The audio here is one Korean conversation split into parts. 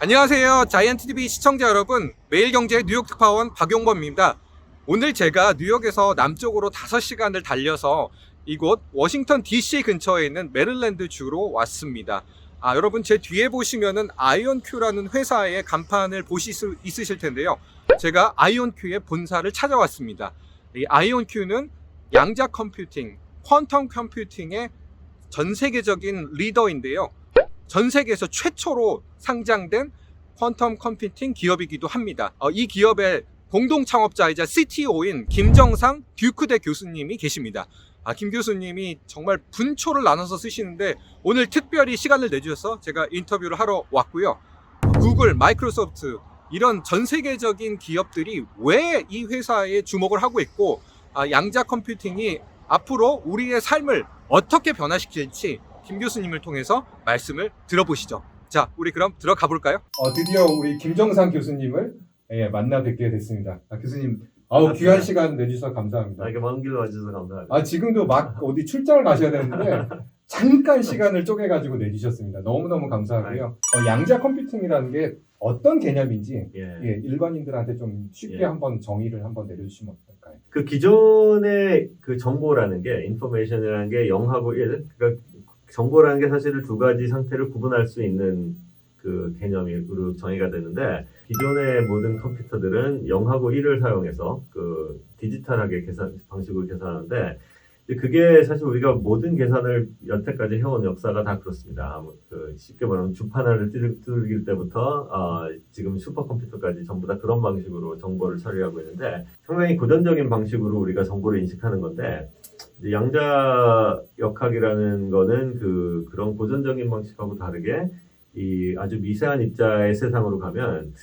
안녕하세요. 자이언트TV 시청자 여러분, 매일경제 뉴욕 특파원 박용범입니다. 오늘 제가 뉴욕에서 남쪽으로 5시간을 달려서 이곳 워싱턴 DC 근처에 있는 메릴랜드 주로 왔습니다. 여러분 제 뒤에 보시면은 아이온큐라는 회사의 간판을 보실 수 있으실 텐데요. 제가 아이온큐의 본사를 찾아왔습니다. 이 아이온큐는 양자 컴퓨팅, 퀀텀 컴퓨팅의 전 세계적인 리더인데요. 전 세계에서 최초로 상장된 퀀텀 컴퓨팅 기업이기도 합니다. 이 기업의 공동 창업자이자 CTO인 김정상 듀크대 교수님이 계십니다. 김 교수님이 정말 분초를 나눠서 쓰시는데 오늘 특별히 시간을 내주셔서 제가 인터뷰를 하러 왔고요. 구글, 마이크로소프트 이런 전 세계적인 기업들이 왜 이 회사에 주목을 하고 있고 양자 컴퓨팅이 앞으로 우리의 삶을 어떻게 변화시킬지 김 교수님을 통해서 말씀을 들어보시죠. 자, 우리 그럼 들어가 볼까요? 드디어 우리 김정상 교수님을 만나 뵙게 됐습니다. 교수님, 귀한 시간 내주셔서 감사합니다. 이렇게 먼 길 와주셔서 감사합니다. 지금도 막 어디 출장을 가셔야 되는데 잠깐 시간을 쪼개가지고 내주셨습니다. 너무너무 감사하고요. 양자 컴퓨팅이라는 게 어떤 개념인지 일반인들한테 좀 쉽게 한번 정의를 한번 내려주시면 어떨까요? 그 기존의 그 정보라는 게, 인포메이션이라는 게 0하고 1, 그러니까 정보라는 게 사실 두 가지 상태를 구분할 수 있는 그 개념으로 정의가 되는데, 기존의 모든 컴퓨터들은 0하고 1을 사용해서 그 디지털하게 방식으로 계산하는데, 그게 사실 우리가 모든 계산을 여태까지 해온 역사가 다 그렇습니다. 쉽게 말하면 주판화를 두들 때부터 지금 슈퍼컴퓨터까지 전부 다 그런 방식으로 정보를 처리하고 있는데, 상당히 고전적인 방식으로 우리가 정보를 인식하는 건데, 양자 역학이라는 거는 그런 고전적인 방식하고 다르게 이 아주 미세한 입자의 세상으로 가면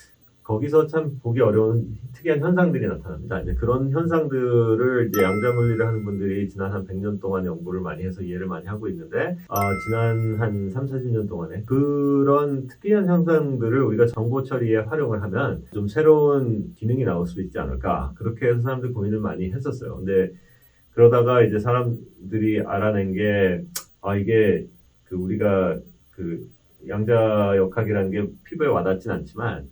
거기서 참 보기 어려운 특이한 현상들이 나타납니다. 이제 그런 현상들을 이제 양자 물리를 하는 분들이 지난 한 100년 동안 연구를 많이 해서 이해를 많이 하고 있는데, 지난 한 3, 40년 동안에 그런 특이한 현상들을 우리가 정보 처리에 활용을 하면 좀 새로운 기능이 나올 수 있지 않을까. 그렇게 해서 사람들이 고민을 많이 했었어요. 근데 그러다가 이제 사람들이 알아낸 게, 이게 우리가 양자 역학이라는 게 피부에 와닿진 않지만,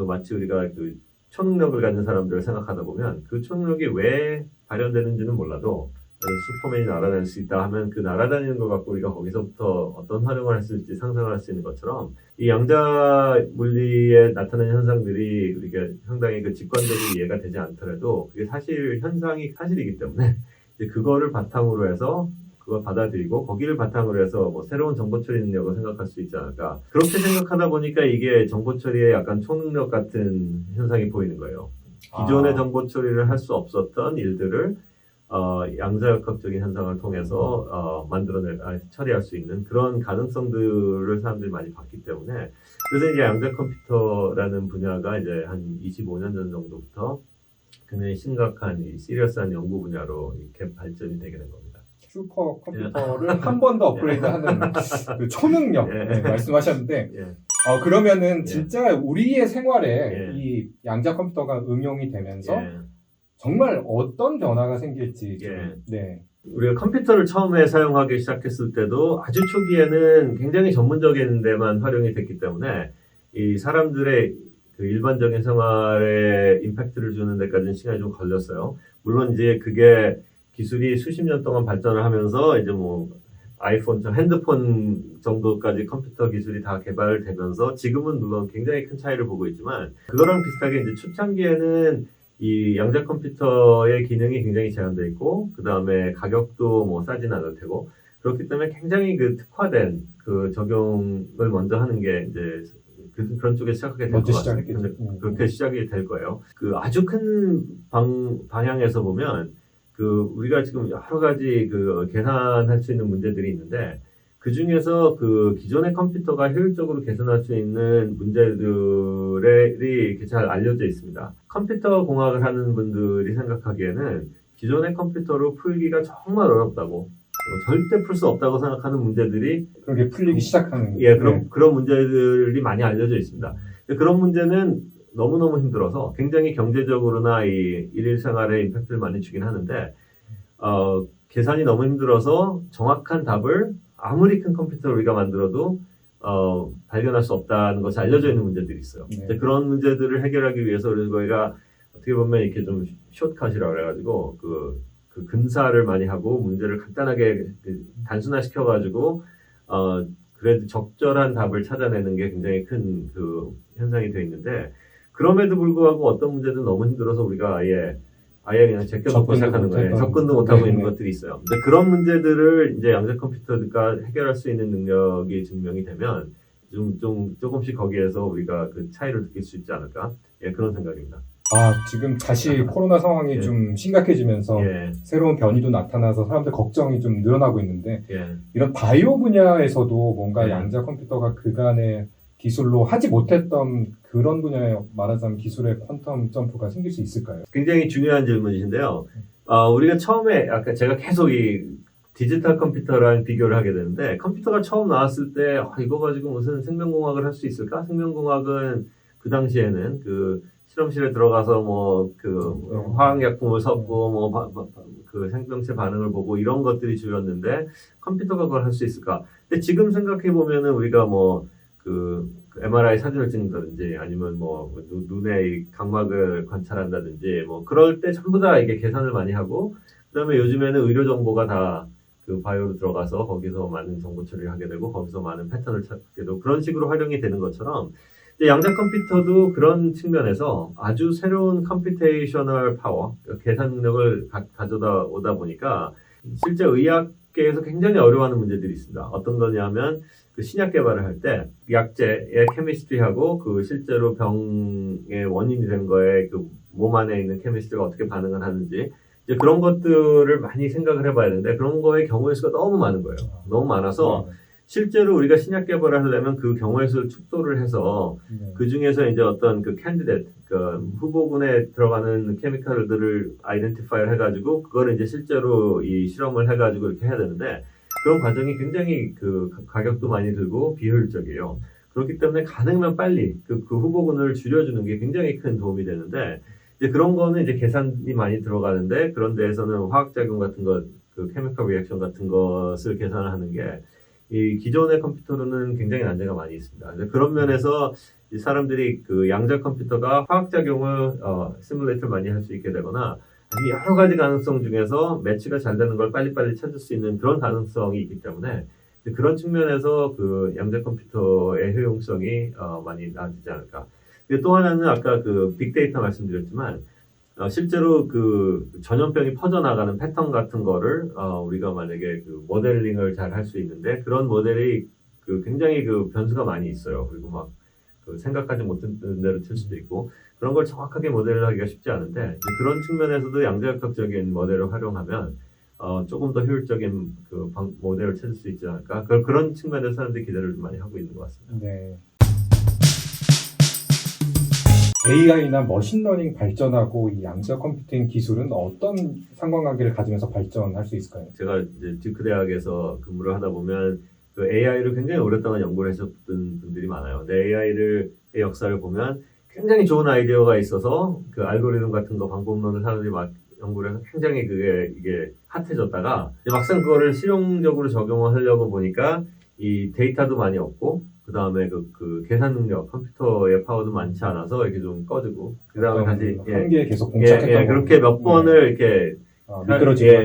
마치 우리가 초능력을 가진 사람들을 생각하다 보면 그 초능력이 왜 발현되는지는 몰라도 슈퍼맨이 날아다닐 수 있다 하면 그 날아다니는 것 갖고 우리가 거기서부터 어떤 활용을 했을지 상상을 할 수 있는 것처럼, 이 양자 물리에 나타나는 현상들이 우리가 상당히 직관적으로 이해가 되지 않더라도 그게 현상이 사실이기 때문에 이제 그거를 바탕으로 해서 그걸 받아들이고 거기를 바탕으로 해서 새로운 정보 처리 능력을 생각할 수 있지 않을까. 그렇게 생각하다 보니까 이게 정보 처리에 약간 초능력 같은 현상이 보이는 거예요. 기존의 정보 처리를 할 수 없었던 일들을 양자역학적인 현상을 통해서 처리할 수 있는 그런 가능성들을 사람들이 많이 봤기 때문에, 그래서 이제 양자 컴퓨터라는 분야가 이제 한 25년 전 정도부터 굉장히 심각한 시리어스한 연구 분야로 이렇게 발전이 되게 된 겁니다. 슈퍼 컴퓨터를 한 번 더 업그레이드하는 그 초능력 말씀하셨는데, 그러면은 진짜 우리의 생활에 이 양자 컴퓨터가 응용이 되면서 정말 어떤 변화가 생길지 우리가 컴퓨터를 처음에 사용하기 시작했을 때도 아주 초기에는 굉장히 전문적인 데만 활용이 됐기 때문에 이 사람들의 일반적인 생활에 임팩트를 주는 데까지는 시간이 좀 걸렸어요. 물론 이제 그게 기술이 수십 년 동안 발전을 하면서 이제 아이폰, 핸드폰 정도까지 컴퓨터 기술이 다 개발되면서 지금은 물론 굉장히 큰 차이를 보고 있지만, 그거랑 비슷하게 이제 초창기에는 이 양자 컴퓨터의 기능이 굉장히 제한되어 있고, 그 다음에 가격도 싸진 않을 테고, 그렇기 때문에 굉장히 특화된 적용을 먼저 하는 게 이제 그런 쪽에 시작하게 될 것 같습니다. 그렇게 시작이 될 거예요. 아주 큰 방향에서 보면 우리가 지금 여러 가지 계산할 수 있는 문제들이 있는데, 그 중에서 기존의 컴퓨터가 효율적으로 계산할 수 있는 문제들이 잘 알려져 있습니다. 컴퓨터 공학을 하는 분들이 생각하기에는 기존의 컴퓨터로 풀기가 정말 어렵다고, 절대 풀 수 없다고 생각하는 문제들이 그렇게 풀리기 시작하는 그런 문제들이 많이 알려져 있습니다. 그런 문제는 너무너무 힘들어서 굉장히 경제적으로나 이 일상생활에 임팩트를 많이 주긴 하는데, 계산이 너무 힘들어서 정확한 답을 아무리 큰 컴퓨터를 우리가 만들어도 발견할 수 없다는 것이 알려져 있는 문제들이 있어요. 네. 근데 그런 문제들을 해결하기 위해서 그래서 저희가 어떻게 보면 이렇게 좀 숏컷이라고 그래가지고 그 근사를 많이 하고 문제를 간단하게 단순화시켜가지고 그래도 적절한 답을 찾아내는 게 굉장히 큰 그 현상이 되어 있는데 그럼에도 불구하고 어떤 문제든 너무 힘들어서 우리가 아예 그냥 제껴놓고 시작하는 거예요. 접근도 못하고 있는 것들이 있어요. 근데 그런 문제들을 이제 양자 컴퓨터가 해결할 수 있는 능력이 증명이 되면 조금씩 거기에서 우리가 그 차이를 느낄 수 있지 않을까? 예, 그런 생각입니다. 지금 다시 코로나 상황이 예. 좀 심각해지면서 예, 새로운 변이도 나타나서 사람들 걱정이 좀 늘어나고 있는데 예. 이런 바이오 분야에서도 뭔가 네. 양자 컴퓨터가 그간의 기술로 하지 못했던 그런 분야에 말하자면 기술의 퀀텀 점프가 생길 수 있을까요? 굉장히 중요한 질문이신데요. 우리가 처음에 아까 제가 계속 이 디지털 컴퓨터랑 비교를 하게 되는데 컴퓨터가 처음 나왔을 때 이거 가지고 무슨 생명공학을 할 수 있을까? 생명공학은 그 당시에는 그 실험실에 들어가서 뭐 그 화학약품을 섞고 그 생명체 반응을 보고 이런 것들이 주였는데 컴퓨터가 그걸 할 수 있을까? 근데 지금 생각해 보면은 우리가 뭐 그 MRI 사진을 찍는다든지 아니면 뭐 눈의 각막을 관찰한다든지 뭐 그럴 때 전부 다 이게 계산을 많이 하고 그다음에 요즘에는 의료 정보가 다 그 바이오로 들어가서 거기서 많은 정보 처리를 하게 되고 거기서 많은 패턴을 찾게 되고 그런 식으로 활용이 되는 것처럼 이제 양자 컴퓨터도 그런 측면에서 아주 새로운 컴퓨테이셔널 파워, 계산 능력을 가져다 오다 보니까 실제 의학계에서 굉장히 어려워하는 문제들이 있습니다. 어떤 거냐면 그 신약 개발을 할 때 약제의 케미스트리하고 그 실제로 병의 원인이 된 거에 그 몸 안에 있는 케미스트리가 어떻게 반응을 하는지 이제 그런 것들을 많이 생각을 해봐야 되는데 그런 거의 경우의 수가 너무 많은 거예요. 너무 많아서 실제로 우리가 신약 개발을 하려면 그 경우의 수를 축소를 해서 그 중에서 이제 어떤 그 캔디데이트, 그 후보군에 들어가는 케미컬들을 아이덴티파이를 해가지고 그거를 이제 실제로 이 실험을 해가지고 이렇게 해야 되는데 그런 과정이 굉장히 그 가격도 많이 들고 비효율적이에요. 그렇기 때문에 가능하면 빨리 그 후보군을 줄여주는 게 굉장히 큰 도움이 되는데 이제 그런 거는 이제 계산이 많이 들어가는데 그런 데에서는 화학작용 같은 것, 그 케미컬 리액션 같은 것을 계산을 하는 게 이 기존의 컴퓨터로는 굉장히 난제가 많이 있습니다. 그런 면에서 이 사람들이 그 양자 컴퓨터가 화학작용을 시뮬레이트를 많이 할 수 있게 되거나 아니면 여러 가지 가능성 중에서 매치가 잘 되는 걸 빨리빨리 찾을 수 있는 그런 가능성이 있기 때문에 그런 측면에서 그 양자 컴퓨터의 효용성이 많이 나아지지 않을까. 또 하나는 아까 그 빅데이터 말씀드렸지만 실제로 그 전염병이 퍼져나가는 패턴 같은 거를 우리가 만약에 그 모델링을 잘 할 수 있는데 그런 모델이 그 굉장히 그 변수가 많이 있어요. 그리고 막 그 생각하지 못했던 대로 칠 수도 있고 그런 걸 정확하게 모델을 하기가 쉽지 않은데 그런 측면에서도 양자역학적인 모델을 활용하면 조금 더 효율적인 그 모델을 찾을 수 있지 않을까 그런 측면에서 사람들이 기대를 좀 많이 하고 있는 것 같습니다. 네. AI나 머신러닝 발전하고 이 양자 컴퓨팅 기술은 어떤 상관관계를 가지면서 발전할 수 있을까요? 제가 이제 듀크 대학에서 근무를 하다 보면 그 AI를 굉장히 오랫동안 연구를 하셨던 분들이 많아요. 근데 AI의 역사를 보면 굉장히 좋은 아이디어가 있어서 그 알고리즘 같은 거 방법론을 사람들이 막 연구를 해서 굉장히 이게 핫해졌다가 막상 그거를 실용적으로 적용을 하려고 보니까 이 데이터도 많이 없고 그 다음에 그 계산 능력, 컴퓨터의 파워도 많지 않아서 이렇게 좀 꺼지고 그 다음에 다시 한계에 계속 봉착했던 그렇게 몇 번을 이렇게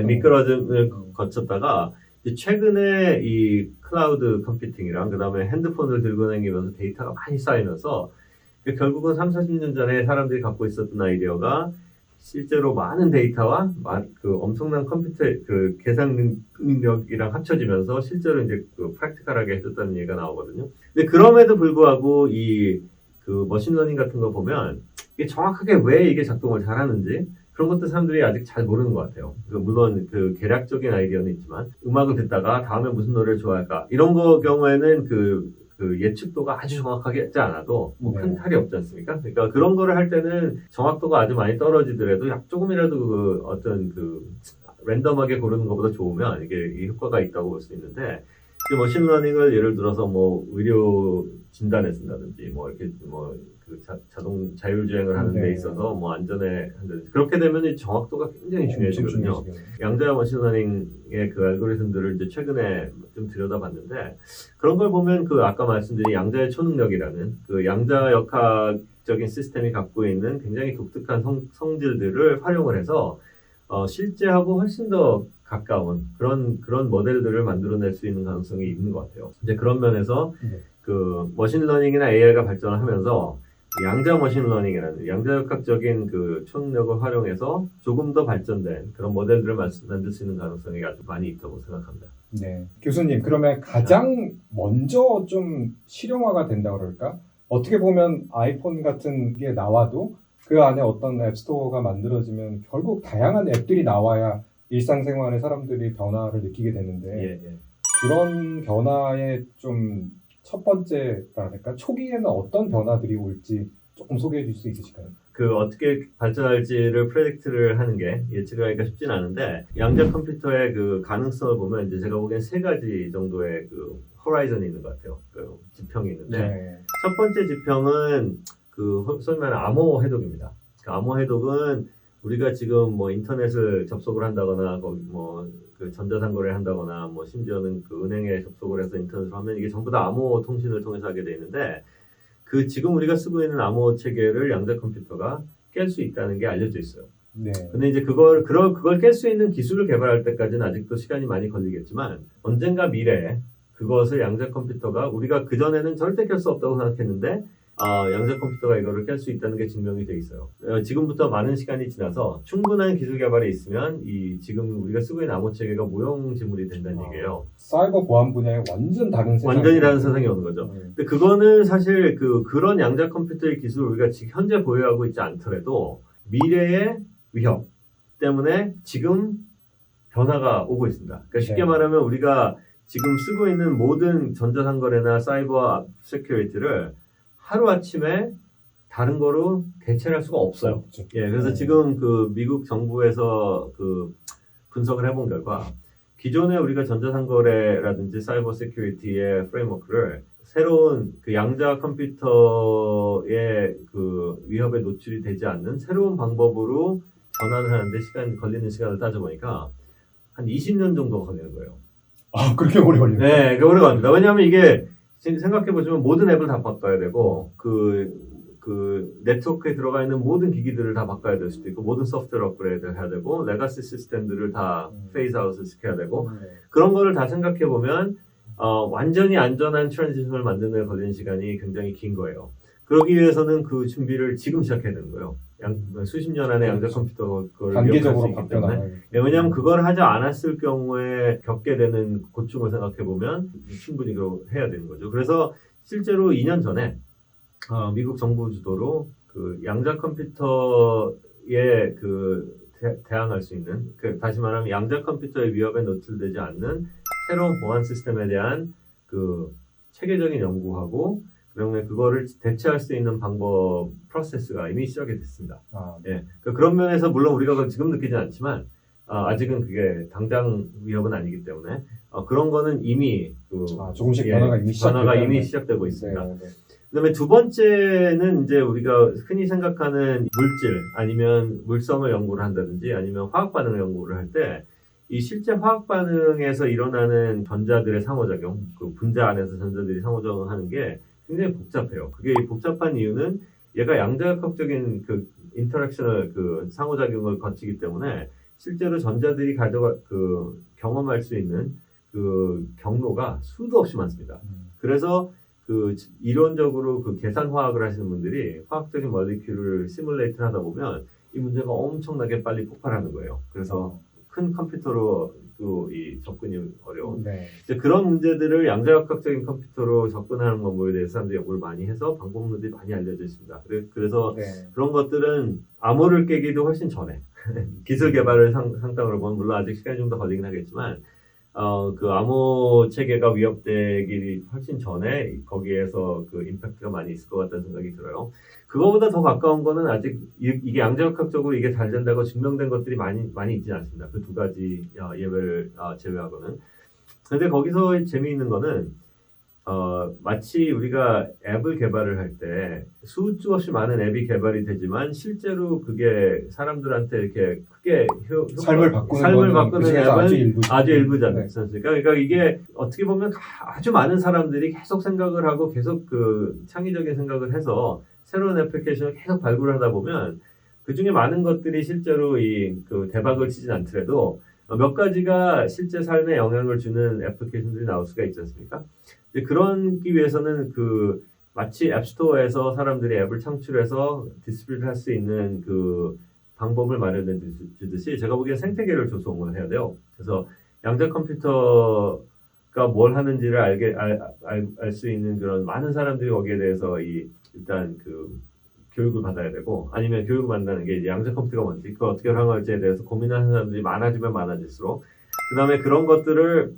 미끄러짐을 거쳤다가 최근에 이 클라우드 컴퓨팅이랑 그 다음에 핸드폰을 들고 다니면서 데이터가 많이 쌓이면서 결국은 30-40년 전에 사람들이 갖고 있었던 아이디어가 실제로 많은 데이터와 그 엄청난 컴퓨터 그 계산 능력이랑 합쳐지면서 실제로 이제 그 프랙티컬하게 해줬다는 얘기가 나오거든요. 근데 그럼에도 불구하고 이 그 머신러닝 같은 거 보면 이게 정확하게 왜 이게 작동을 잘하는지 그런 것도 사람들이 아직 잘 모르는 것 같아요. 물론 그 계략적인 아이디어는 있지만 음악을 듣다가 다음에 무슨 노래를 좋아할까 이런 경우에는 그 예측도가 아주 정확하게 하지 않아도 뭐 큰 탈이 없지 않습니까? 그러니까 그런 거를 할 때는 정확도가 아주 많이 떨어지더라도 조금이라도 그 어떤 그 랜덤하게 고르는 것보다 좋으면 이게 효과가 있다고 볼 수 있는데 머신러닝을 예를 들어서 뭐 의료 진단에 쓴다든지 뭐 이렇게 뭐 그 자동 자율주행을 하는 데 네. 있어서 뭐 안전에 한다든지 그렇게 되면 이 정확도가 굉장히 중요해지거든요. 양자 머신러닝의 그 알고리즘들을 이제 최근에 좀 들여다봤는데 그런 걸 보면 그 아까 말씀드린 양자의 초능력이라는 그 양자 역학적인 시스템이 갖고 있는 굉장히 독특한 성질들을 활용을 해서 실제하고 훨씬 더 가까운 그런 모델들을 만들어낼 수 있는 가능성이 있는 것 같아요. 이제 그런 면에서 그 머신러닝이나 AI가 발전을 하면서 양자 머신러닝이라는 양자역학적인 그 초능력을 활용해서 조금 더 발전된 그런 모델들을 만들 수 있는 가능성이 아주 많이 있다고 생각합니다. 네. 교수님, 그러면 가장 먼저 좀 실용화가 된다 그럴까? 어떻게 보면 아이폰 같은 게 나와도 그 안에 어떤 앱스토어가 만들어지면 결국 다양한 앱들이 나와야 일상생활에 사람들이 변화를 느끼게 되는데 그런 변화의 좀 첫 번째랄까 초기에는 어떤 변화들이 올지 조금 소개해 줄 수 있으실까요? 그 어떻게 발전할지를 프레딕트를 하는 게 예측하기가 쉽진 않은데 양자 컴퓨터의 그 가능성을 보면 이제 제가 보기엔 세 가지 정도의 그 호라이즌이 있는 것 같아요. 그 지평이 있는데 첫 번째 지평은 그 소위 말하는 암호 해독입니다. 그 암호 해독은 우리가 지금 뭐 인터넷을 접속을 한다거나 거기 뭐 그 전자상거래를 한다거나 뭐 심지어는 그 은행에 접속을 해서 인터넷을 하면 이게 전부 다 암호 통신을 통해서 하게 돼 있는데 그 지금 우리가 쓰고 있는 암호 체계를 양자 컴퓨터가 깰 수 있다는 게 알려져 있어요. 네. 근데 이제 그걸 깰 수 있는 기술을 개발할 때까지는 아직도 시간이 많이 걸리겠지만 언젠가 미래에 그것을 양자 컴퓨터가 우리가 그전에는 절대 깰 수 없다고 생각했는데 양자 컴퓨터가 이거를 깰 수 있다는 게 증명이 돼 있어요. 지금부터 많은 시간이 지나서 충분한 기술 개발이 있으면 이 지금 우리가 쓰고 있는 암호 체계가 무용지물이 된다는 얘기예요. 사이버 보안 분야에 완전 다른 세상이 완전히 다른 세상이 오는 거죠. 근데 그거는 사실 그런 양자 컴퓨터의 기술을 우리가 지금 현재 보유하고 있지 않더라도 미래의 위협 때문에 지금 변화가 오고 있습니다. 그러니까 쉽게 말하면 우리가 지금 쓰고 있는 모든 전자상거래나 사이버 세큐리티를 하루아침에 다른 거로 대체할 수가 없어요. 그래서 지금 그 미국 정부에서 그 분석을 해본 결과 기존에 우리가 전자상거래라든지 사이버 세큐리티의 프레임워크를 새로운 그 양자 컴퓨터의 그 위협에 노출이 되지 않는 새로운 방법으로 전환을 하는데 걸리는 시간을 따져보니까 한 20년 정도 걸리는 거예요. 그렇게 오래 걸려요? 네, 그 오래 걸립니다. 왜냐하면 이게 생각해보시면 모든 앱을 다 바꿔야 되고 그 네트워크에 들어가 있는 모든 기기들을 다 바꿔야 될 수도 있고 모든 소프트웨어 업그레이드를 해야 되고 레가시 시스템들을 다 페이스 아웃을 시켜야 되고 그런 거를 다 생각해보면 완전히 안전한 트랜지션을 만드는 데 걸리는 시간이 굉장히 긴 거예요. 그러기 위해서는 그 준비를 지금 시작해야 되는 거예요. 수십 년 안에 양자 컴퓨터 그걸 단계적으로 위협할 수 있기 때문에 왜냐하면 그걸 하지 않았을 경우에 겪게 되는 고충을 생각해보면 충분히 해야 되는 거죠. 그래서 실제로 2년 전에 미국 정부 주도로 그 양자 컴퓨터에 그 대항할 수 있는 다시 말하면 양자 컴퓨터의 위협에 노출되지 않는 새로운 보안 시스템에 대한 그 체계적인 연구하고 그다음에 그거를 대체할 수 있는 방법 프로세스가 이미 시작이 됐습니다. 그런 면에서 물론 우리가 지금 느끼지 않지만 아직은 그게 당장 위협은 아니기 때문에 그런 거는 이미 조금씩 변화가 이미 시작되고 있습니다. 그다음에 두 번째는 이제 우리가 흔히 생각하는 물질 아니면 물성을 연구를 한다든지 아니면 화학 반응을 연구를 할 때 이 실제 화학 반응에서 일어나는 전자들의 상호작용, 그 분자 안에서 전자들이 상호작용하는 게 굉장히 복잡해요. 그게 복잡한 이유는 얘가 양자역학적인 그 인터랙션을 그 상호작용을 거치기 때문에 실제로 전자들이 경험할 수 있는 그 경로가 수도 없이 많습니다. 그래서 그 이론적으로 그 계산 화학을 하시는 분들이 화학적인 몰리큘을 시뮬레이트 하다 보면 이 문제가 엄청나게 빨리 폭발하는 거예요. 그래서 큰 컴퓨터로 이 접근이 어려운 이제 그런 문제들을 양자역학적인 컴퓨터로 접근하는 방법에 대해서 사람들이 연구를 많이 해서 방법론들이 많이 알려져 있습니다. 그래서 그런 것들은 암호를 깨기도 훨씬 전에 기술 개발을 상당으로 보면 물론 아직 시간이 좀 더 걸리긴 하겠지만 그 암호 체계가 위협되기 훨씬 전에 거기에서 그 임팩트가 많이 있을 것 같다는 생각이 들어요. 그거보다 더 가까운 거는 아직 이게 양자역학적으로 이게 잘 된다고 증명된 것들이 많이 있지는 않습니다. 그 두 가지 예외를 제외하고는. 근데 거기서 재미있는 거는 마치 우리가 앱을 개발을 할 때 수도 없이 많은 앱이 개발이 되지만 실제로 그게 사람들한테 이렇게 크게 삶을 바꾸는 삶을 거는 바꾸는 그 중에서 앱은 아주 일부잖아요. 네. 않습니까? 그러니까 이게 어떻게 보면 아주 많은 사람들이 계속 생각을 하고 계속 그 창의적인 생각을 해서 새로운 애플리케이션을 계속 발굴하다 보면 그 중에 많은 것들이 실제로 그 대박을 치진 않더라도 몇 가지가 실제 삶에 영향을 주는 애플리케이션들이 나올 수가 있지 않습니까? 이제 그러기 위해서는 마치 앱스토어에서 사람들이 앱을 창출해서 디스플레이를 할 수 있는 그 방법을 마련해 주듯이 제가 보기엔 생태계를 조성을 해야 돼요. 그래서 양자 컴퓨터가 뭘 하는지를 알 수 있는 그런 많은 사람들이 거기에 대해서 일단 교육을 받아야 되고, 아니면 교육을 받는다는 게 이제 양자 컴퓨터가 뭔지, 그걸 어떻게 활용할지에 대해서 고민하는 사람들이 많아지면 많아질수록, 그 다음에 그런 것들을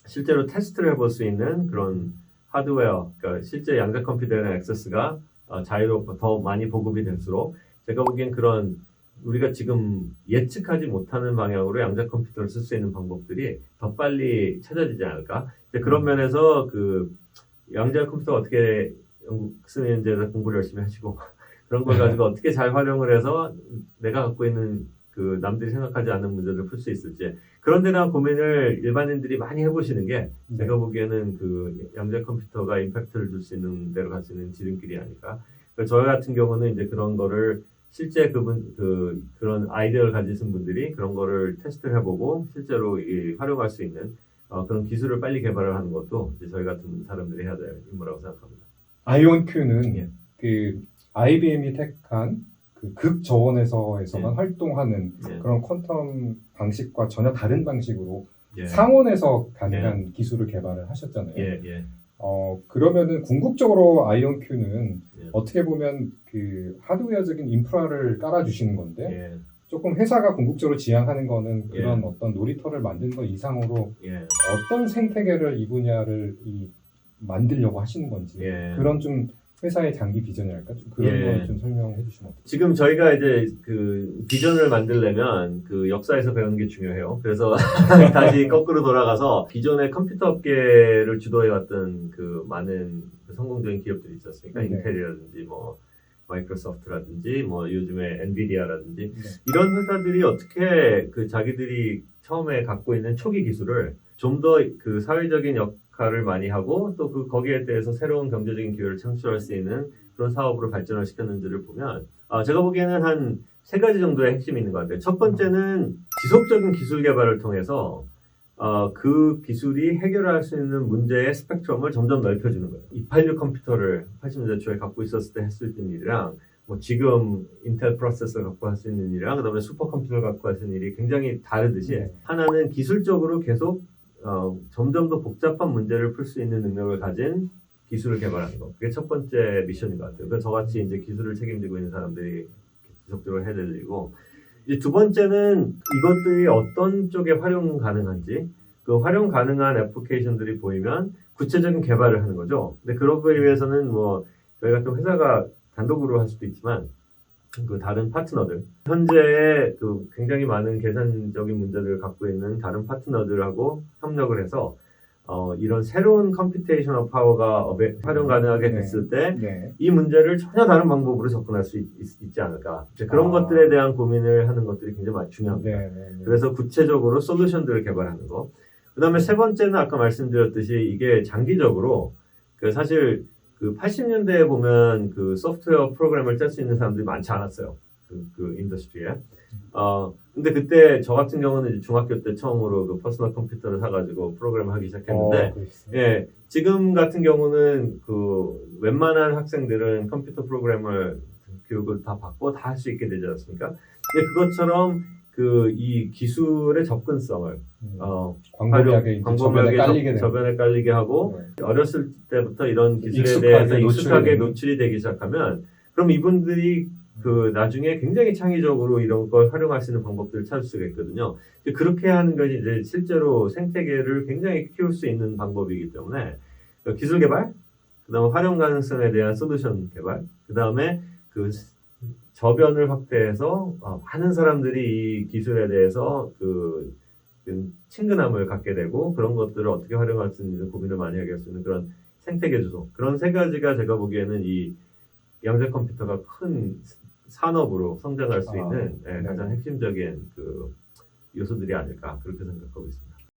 실제로 테스트를 해볼 수 있는 그런 하드웨어, 그러니까 실제 양자 컴퓨터의 액세스가 자유롭고 더 많이 보급이 될수록, 제가 보기엔 그런 우리가 지금 예측하지 못하는 방향으로 양자 컴퓨터를 쓸 수 있는 방법들이 더 빨리 찾아지지 않을까. 그런 면에서 양자 컴퓨터 어떻게 쓰는지에 대해서 공부를 열심히 하시고, 그런 걸 가지고 어떻게 잘 활용을 해서 내가 갖고 있는 남들이 생각하지 않는 문제를 풀 수 있을지, 그런 데 대한 고민을 일반인들이 많이 해보시는 게 제가 보기에는 양자 컴퓨터가 임팩트를 줄 수 있는 데로 갈 수 있는 지름길이 아닐까. 저희 같은 경우는 이제 그런 거를 실제 그런 아이디어를 가지신 분들이 그런 거를 테스트를 해보고 실제로 활용할 수 있는 그런 기술을 빨리 개발을 하는 것도 이제 저희 같은 사람들이 해야 될 임무라고 생각합니다. 아이온큐는 예. IBM이 택한 극저원에서만 예. 활동하는 예. 그런 퀀텀 방식과 전혀 다른 방식으로 예. 상온에서 가능한 기술을 개발을 하셨잖아요. 예. 그러면은 궁극적으로 아이온큐는 예. 어떻게 보면 하드웨어적인 인프라를 깔아주시는 건데 예. 조금 회사가 궁극적으로 지향하는 거는 그런 어떤 놀이터를 만드는 것 이상으로 예. 어떤 생태계를 이 분야를 만들려고 하시는 건지 예. 그런 좀 회사의 장기 비전이랄까 좀 그런 예. 걸 좀 설명해 주시면 어떨까요? 지금 저희가 이제 비전을 만들려면 역사에서 배우는 게 중요해요. 그래서 다시 거꾸로 돌아가서 기존의 컴퓨터 업계를 주도해왔던 많은 성공적인 기업들이 있지 않습니까? 네. 인텔이라든지 마이크로소프트라든지 요즘에 엔비디아라든지 네. 이런 회사들이 어떻게 자기들이 처음에 갖고 있는 초기 기술을 좀 더 사회적인 역할을 많이 하고 또 거기에 대해서 새로운 경제적인 기회를 창출할 수 있는 그런 사업으로 발전을 시켰는지를 보면 제가 보기에는 한 3가지 정도의 핵심이 있는 것 같아요. 첫 번째는 지속적인 기술 개발을 통해서 그 기술이 해결할 수 있는 문제의 스펙트럼을 점점 넓혀주는 거예요. 286 컴퓨터를 80년대 초에 갖고 있었을 때 했을 때 일이랑 지금 인텔 프로세서를 갖고 할 수 있는 일이랑 그다음에 슈퍼컴퓨터를 갖고 할 수 있는 일이 굉장히 다르듯이 하나는 기술적으로 계속 점점 더 복잡한 문제를 풀 수 있는 능력을 가진 기술을 개발하는 거. 그게 첫 번째 미션인 것 같아요. 그래서 저같이 이제 기술을 책임지고 있는 사람들이 지속적으로 해야 될 일이고, 이제 두 번째는 이것들이 어떤 쪽에 활용 가능한지, 활용 가능한 애플리케이션들이 보이면 구체적인 개발을 하는 거죠. 근데 그러기 위해서는 저희 같은 회사가 단독으로 할 수도 있지만, 다른 파트너들, 현재 굉장히 많은 계산적인 문제들을 갖고 있는 다른 파트너들하고 협력을 해서 이런 새로운 컴퓨테이셔널 파워가 활용 가능하게 됐을 때 이 문제를 전혀 다른 방법으로 접근할 수 있지 않을까. 그런 것들에 대한 고민을 하는 것들이 굉장히 중요합니다. 그래서 구체적으로 솔루션들을 개발하는 거. 그 다음에 세 번째는 아까 말씀드렸듯이 이게 장기적으로 사실 80년대에 보면 소프트웨어 프로그램을 짤 수 있는 사람들이 많지 않았어요. 인더스트리에. 근데 그때 저 같은 경우는 이제 중학교 때 처음으로 퍼스널 컴퓨터를 사가지고 프로그램을 하기 시작했는데, 예, 지금 같은 경우는 웬만한 학생들은 컴퓨터 프로그램을 교육을 다 받고 다 할 수 있게 되지 않습니까? 근데 그것처럼 이 기술의 접근성을 광범위하게 저변에 깔리게 하고 어렸을 때부터 이런 기술에 대해서 익숙하게 노출이 되기 시작하면 그럼 이분들이 나중에 굉장히 창의적으로 이런 걸 활용할 수 있는 방법들을 찾을 수가 있거든요. 그렇게 하는 것이 이제 실제로 생태계를 굉장히 키울 수 있는 방법이기 때문에 기술 개발, 그다음에 활용 가능성에 대한 솔루션 개발, 그다음에 저변을 확대해서 많은 사람들이 이 기술에 대해서 친근함을 갖게 되고 그런 것들을 어떻게 활용할 수 있는 고민을 많이 하게 할 수 있는 그런 생태계 주소 그런 세 가지가 제가 보기에는 이 양자 컴퓨터가 큰 산업으로 성장할 수 있는 가장 핵심적인 그 요소들이 아닐까 그렇게 생각하고 있습니다.